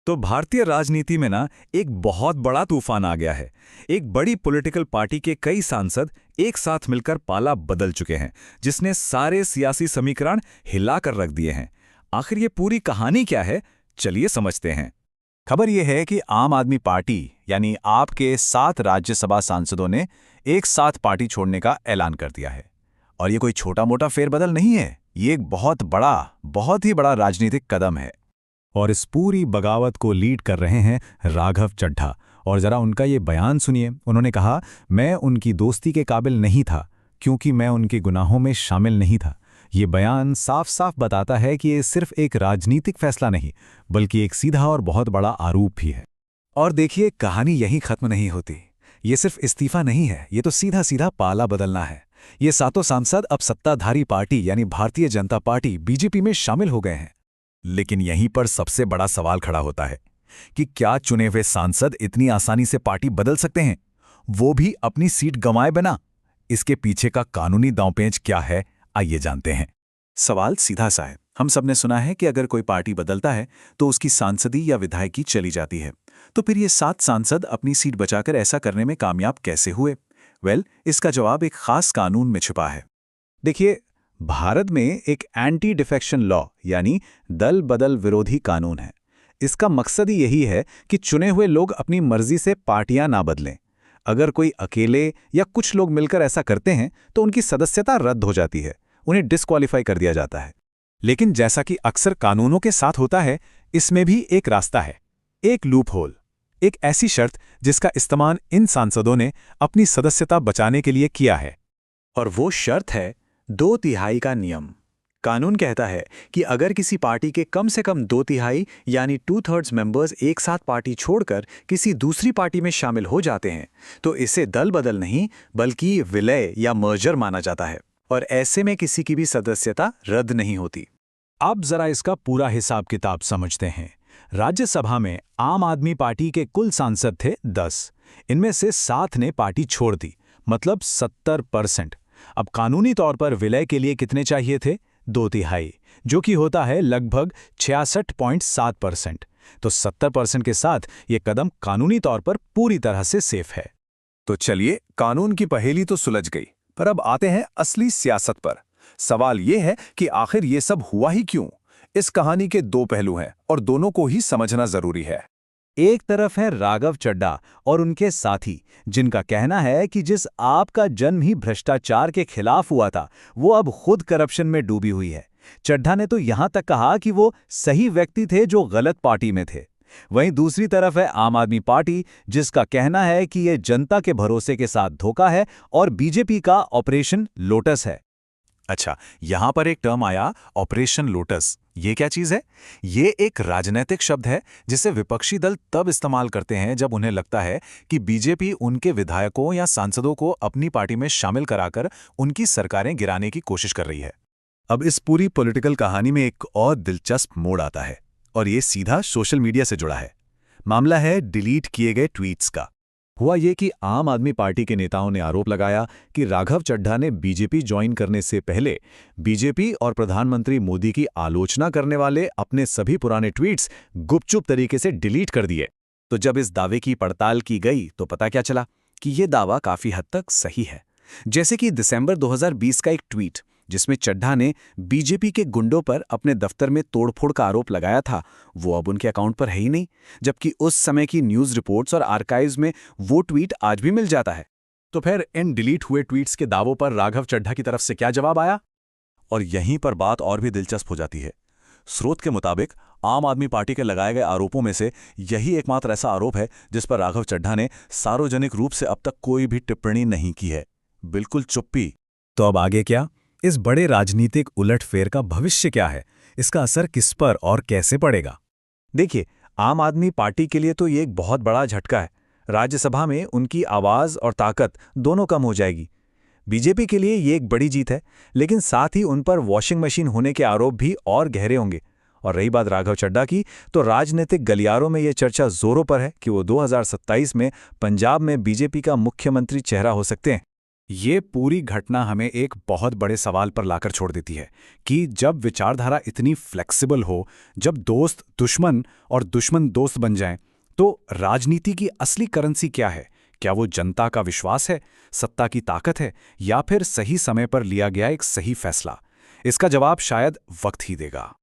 तो भारतीय राजनीति में ना एक बहुत बड़ा तूफान आ गया है। एक बड़ी पॉलिटिकल पार्टी के कई सांसद एक साथ मिलकर पाला बदल चुके हैं, जिसने सारे सियासी समीकरण हिलाकर रख दिए हैं। आखिर ये पूरी कहानी क्या है, चलिए समझते हैं। खबर यह है कि आम आदमी पार्टी यानी आप के 7 राज्यसभा सांसदों ने एक साथ पार्टी छोड़ने का ऐलान कर दिया है। और ये कोई छोटा मोटा फेरबदल नहीं है, ये एक बहुत ही बड़ा राजनीतिक कदम है। और इस पूरी बगावत को लीड कर रहे हैं राघव चड्ढा। और जरा उनका ये बयान सुनिए। उन्होंने कहा, मैं उनकी दोस्ती के काबिल नहीं था क्योंकि मैं उनके गुनाहों में शामिल नहीं था। ये बयान साफ साफ बताता है कि ये सिर्फ एक राजनीतिक फैसला नहीं, बल्कि एक सीधा और बहुत बड़ा आरोप भी है। और देखिए, कहानी यहीं खत्म नहीं होती। ये सिर्फ इस्तीफा नहीं है, ये तो सीधा सीधा पाला बदलना है। ये 7 सांसद अब सत्ताधारी पार्टी यानी भारतीय जनता पार्टी बीजेपी में शामिल हो गए हैं। लेकिन यहीं पर सबसे बड़ा सवाल खड़ा होता है कि क्या चुने हुए सांसद इतनी आसानी से पार्टी बदल सकते हैं, वो भी अपनी सीट गंवाए बिना? इसके पीछे का कानूनी दांवपेच क्या है, आइए जानते हैं। सवाल सीधा सा है। हम सबने सुना है कि अगर कोई पार्टी बदलता है तो उसकी सांसदी या विधायकी चली जाती है। तो फिर ये 7 सांसद अपनी सीट बचाकर ऐसा करने में कामयाब कैसे हुए? इसका जवाब एक खास कानून में छिपा है। देखिए, भारत में एक एंटी डिफेक्शन लॉ यानी दल बदल विरोधी कानून है। इसका मकसद ही यही है कि चुने हुए लोग अपनी मर्जी से पार्टियां ना बदलें। अगर कोई अकेले या कुछ लोग मिलकर ऐसा करते हैं तो उनकी सदस्यता रद्द हो जाती है, उन्हें डिस्क्वालीफाई कर दिया जाता है। लेकिन जैसा कि अक्सर कानूनों के साथ होता है, इसमें भी एक रास्ता है, एक लूप होल, एक ऐसी शर्त जिसका इस्तेमाल इन सांसदों ने अपनी सदस्यता बचाने के लिए किया है। और वो शर्त है 2/3 का नियम। कानून कहता है कि अगर किसी पार्टी के कम से कम 2/3 यानी 2/3 मेंबर्स एक साथ पार्टी छोड़कर किसी दूसरी पार्टी में शामिल हो जाते हैं तो इसे दल बदल नहीं बल्कि विलय या मर्जर माना जाता है। और ऐसे में किसी की भी सदस्यता रद्द नहीं होती। अब जरा इसका पूरा हिसाब किताब समझते हैं। राज्यसभा में आम आदमी पार्टी के कुल सांसद थे 10। इनमें से 7 ने पार्टी छोड़ दी, मतलब 70%। अब कानूनी तौर पर विलय के लिए कितने चाहिए थे? 2/3, जो कि होता है लगभग 66.7%। तो 70% के साथ ये कदम कानूनी तौर पर पूरी तरह से सेफ है। तो चलिए, कानून की पहेली तो सुलझ गई, पर अब आते हैं असली सियासत पर। सवाल ये है कि आखिर ये सब हुआ ही क्यों? इस कहानी के 2 पहलू हैं और दोनों को ही समझना जरूरी है। एक तरफ है राघव चड्ढा और उनके साथी, जिनका कहना है कि जिस आपका जन्म ही भ्रष्टाचार के खिलाफ हुआ था, वो अब खुद करप्शन में डूबी हुई है। चड्ढा ने तो यहां तक कहा कि वो सही व्यक्ति थे जो गलत पार्टी में थे। वहीं दूसरी तरफ है आम आदमी पार्टी, जिसका कहना है कि ये जनता के भरोसे के साथ धोखा है और बीजेपी का ऑपरेशन लोटस है। अच्छा, यहां पर एक टर्म आया, ऑपरेशन लोटस। ये क्या चीज है? ये एक राजनीतिक शब्द है जिसे विपक्षी दल तब इस्तेमाल करते हैं जब उन्हें लगता है कि बीजेपी उनके विधायकों या सांसदों को अपनी पार्टी में शामिल कराकर उनकी सरकारें गिराने की कोशिश कर रही है। अब इस पूरी पॉलिटिकल कहानी में एक और दिलचस्प मोड़ आता है और ये सीधा सोशल मीडिया से जुड़ा है। मामला है डिलीट किए गए ट्वीट्स का। हुआ ये कि आम आदमी पार्टी के नेताओं ने आरोप लगाया कि राघव चड्ढा ने बीजेपी ज्वाइन करने से पहले बीजेपी और प्रधानमंत्री मोदी की आलोचना करने वाले अपने सभी पुराने ट्वीट्स गुपचुप तरीके से डिलीट कर दिए। तो जब इस दावे की पड़ताल की गई तो पता क्या चला कि ये दावा काफी हद तक सही है। जैसे कि दिसंबर 2020 का एक ट्वीट जिसमें चड्ढा ने बीजेपी के गुंडों पर अपने दफ्तर में तोड़फोड़ का आरोप लगाया था, वो अब उनके अकाउंट पर है ही नहीं, जबकि उस समय की न्यूज़ रिपोर्ट्स और आर्काइव्स में वो ट्वीट आज भी मिल जाता है। तो फिर इन डिलीट हुए ट्वीट्स के दावों पर राघव चड्ढा की तरफ से क्या जवाब आया? और यहीं पर बात और भी दिलचस्प हो जाती है। स्रोत के मुताबिक आम आदमी पार्टी के लगाए गए आरोपों में से यही एकमात्र ऐसा आरोप है जिस पर राघव चड्ढा ने सार्वजनिक रूप से अब तक कोई भी टिप्पणी नहीं की है। बिल्कुल चुप्पी। तो अब आगे क्या? इस बड़े राजनीतिक उलटफेर का भविष्य क्या है? इसका असर किस पर और कैसे पड़ेगा? देखिए, आम आदमी पार्टी के लिए तो ये एक बहुत बड़ा झटका है। राज्यसभा में उनकी आवाज और ताकत दोनों कम हो जाएगी। बीजेपी के लिए ये एक बड़ी जीत है, लेकिन साथ ही उन पर वॉशिंग मशीन होने के आरोप भी और गहरे होंगे। और रही बात राघव चड्ढा की, तो राजनीतिक गलियारों में ये चर्चा जोरों पर है कि वो 2027 में पंजाब में बीजेपी का मुख्यमंत्री चेहरा हो सकते हैं। ये पूरी घटना हमें एक बहुत बड़े सवाल पर लाकर छोड़ देती है कि जब विचारधारा इतनी फ्लेक्सिबल हो, जब दोस्त दुश्मन और दुश्मन दोस्त बन जाएं, तो राजनीति की असली करेंसी क्या है? क्या वो जनता का विश्वास है, सत्ता की ताकत है, या फिर सही समय पर लिया गया एक सही फैसला? इसका जवाब शायद वक्त ही देगा।